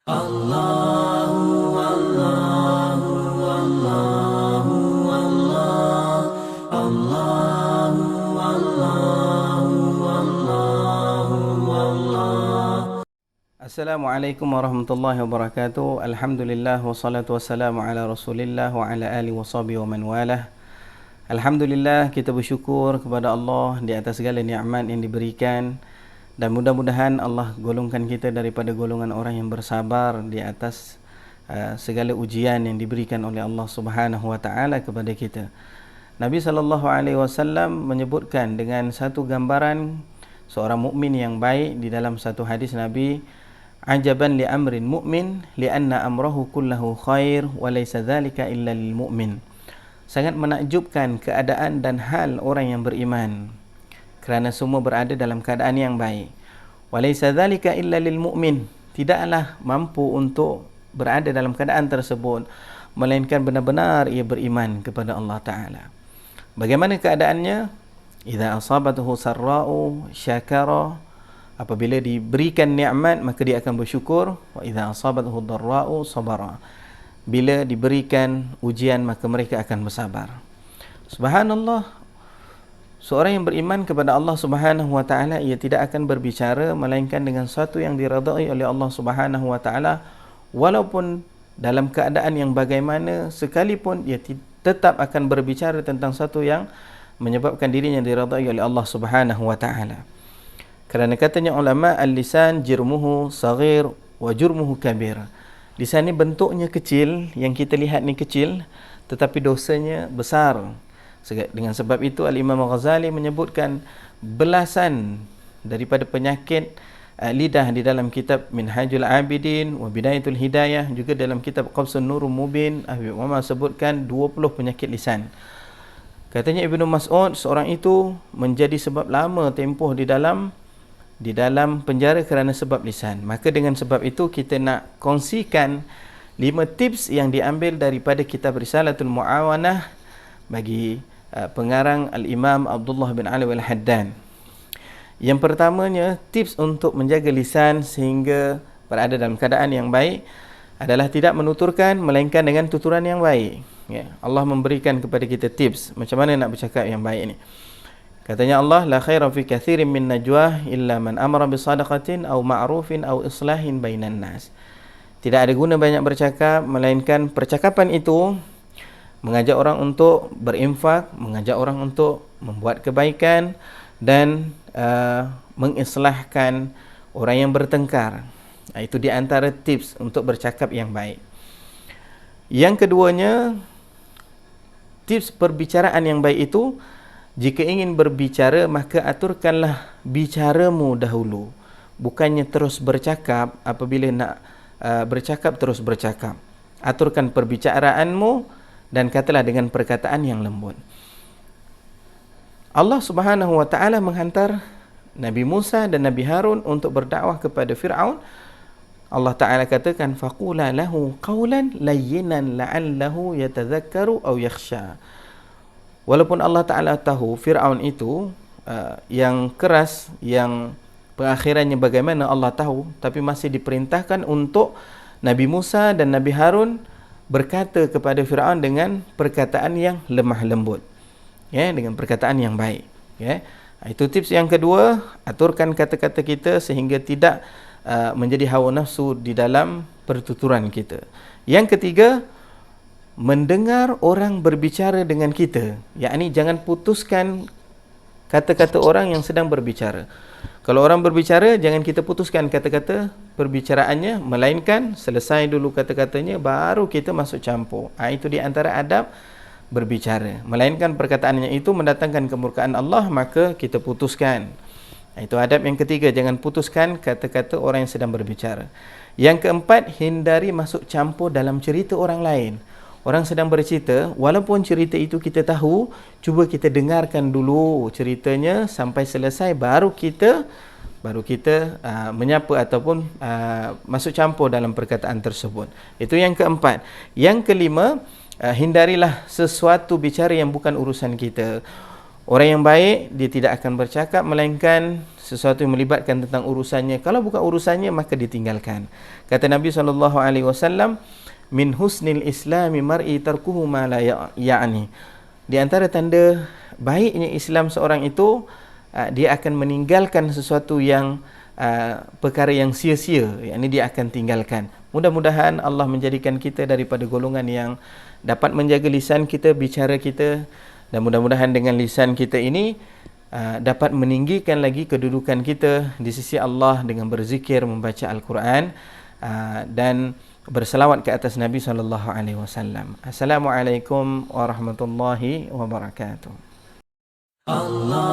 Allahu Allahu Allahu Allah Allahu Allahu Allahu Allah. Assalamualaikum warahmatullahi wabarakatuh. Alhamdulillah wassalatu wassalamu ala Rasulillah wa ala alihi washabihi wa man walah. Alhamdulillah, kita bersyukur kepada Allah di atas segala nikmat yang diberikan, dan mudah-mudahan Allah golongkan kita daripada golongan orang yang bersabar di atas segala ujian yang diberikan oleh Allah Subhanahu wa taala kepada kita. Nabi sallallahu alaihi wasallam menyebutkan dengan satu gambaran seorang mukmin yang baik di dalam satu hadis Nabi, ajaban li amrin mu'min li'anna amrahu kullahu khair wa laysa dzalika illa lil mu'min. Sangat menakjubkan keadaan dan hal orang yang beriman, kerana semua berada dalam keadaan yang baik. Walaysa dzalika illa lil mu'min. Tidaklah mampu untuk berada dalam keadaan tersebut melainkan benar-benar ia beriman kepada Allah Taala. Bagaimana keadaannya? Idza asabatuhu sarra'u syakara. Apabila diberikan nikmat maka dia akan bersyukur. Wa idza asabatuhu dharra'u sabara. Bila diberikan ujian maka mereka akan bersabar. Subhanallah, seorang yang beriman kepada Allah Subhanahu wa taala, ia tidak akan berbicara melainkan dengan sesuatu yang diredai oleh Allah Subhanahu wa taala, walaupun dalam keadaan yang bagaimana sekalipun ia tetap akan berbicara tentang sesuatu yang menyebabkan dirinya diredai oleh Allah Subhanahu wa taala. Kerana katanya ulama, al-lisan jirmuhu saghir wa jurmuhu kabir. Lisan ni bentuknya kecil, yang kita lihat ni kecil, tetapi dosanya besar. Dengan sebab itu Al-Imam Ghazali menyebutkan belasan daripada penyakit lidah di dalam kitab Minhajul Abidin wa Bidayatul Hidayah, juga dalam kitab Qabsun Nurul Mubin. Habib Muhammad sebutkan 20 penyakit lisan. Katanya Ibnu Mas'ud, seorang itu menjadi sebab lama tempoh di dalam penjara kerana sebab lisan. Maka dengan sebab itu kita nak kongsikan 5 tips yang diambil daripada kitab Risalatul Mu'awanah bagi pengarang Al-Imam Abdullah bin Ali Al-Haddan. Yang pertamanya, tips untuk menjaga lisan sehingga berada dalam keadaan yang baik adalah tidak menuturkan melainkan dengan tuturan yang baik. Ya, Allah memberikan kepada kita tips macam mana nak bercakap yang baik ni. Katanya Allah, la khaira fi kathirin min najwah illa man amara bi sadaqatin aw ma'rufin aw islahin bainan nas. Tidak ada guna banyak bercakap melainkan percakapan itu mengajak orang untuk berinfak, mengajak orang untuk membuat kebaikan dan mengislahkan orang yang bertengkar. Itu di antara tips untuk bercakap yang baik. Yang keduanya, tips perbicaraan yang baik itu, jika ingin berbicara maka aturkanlah bicaramu dahulu, bukannya terus bercakap. Apabila nak bercakap terus bercakap, aturkan perbicaraanmu dan katalah dengan perkataan yang lembut. Allah Subhanahu wa taala menghantar Nabi Musa dan Nabi Harun untuk berdakwah kepada Fir'aun. Allah Taala katakan, faqula lahu qawlan layyinan la'allahu yatadhakkaru aw yakhsha. Walaupun Allah Ta'ala tahu Fir'aun itu yang keras, yang pengakhirannya bagaimana Allah tahu, tapi masih diperintahkan untuk Nabi Musa dan Nabi Harun berkata kepada Fir'aun dengan perkataan yang lemah lembut, ya, dengan perkataan yang baik. Ya. Itu tips yang kedua, aturkan kata-kata kita sehingga tidak menjadi hawa nafsu di dalam pertuturan kita. Yang ketiga, mendengar orang berbicara dengan kita, yakni jangan putuskan kata-kata orang yang sedang berbicara. Kalau orang berbicara, jangan kita putuskan kata-kata perbicaraannya, melainkan selesai dulu kata-katanya baru kita masuk campur. Itu di antara adab berbicara. Melainkan perkataannya itu mendatangkan kemurkaan Allah, maka kita putuskan. Itu adab yang ketiga, jangan putuskan kata-kata orang yang sedang berbicara. Yang keempat, hindari masuk campur dalam cerita orang lain. Orang sedang bercerita, walaupun cerita itu kita tahu, cuba kita dengarkan dulu ceritanya sampai selesai, baru kita menyapa ataupun masuk campur dalam perkataan tersebut. Itu yang keempat. Yang kelima, hindarilah sesuatu bicara yang bukan urusan kita. Orang yang baik, dia tidak akan bercakap melainkan sesuatu yang melibatkan tentang urusannya. Kalau bukan urusannya, maka ditinggalkan. Kata Nabi SAW, min husnil islami mar'i tarkuhu ma la ya'ni. Di antara tanda baiknya Islam seorang itu, dia akan meninggalkan sesuatu yang perkara yang sia-sia, yakni dia akan tinggalkan. Mudah-mudahan Allah menjadikan kita daripada golongan yang dapat menjaga lisan kita, bicara kita, dan mudah-mudahan dengan lisan kita ini dapat meninggikan lagi kedudukan kita di sisi Allah dengan berzikir, membaca Al-Quran, dan berselawat ke atas Nabi SAW. Assalamualaikum warahmatullahi wabarakatuh. Allah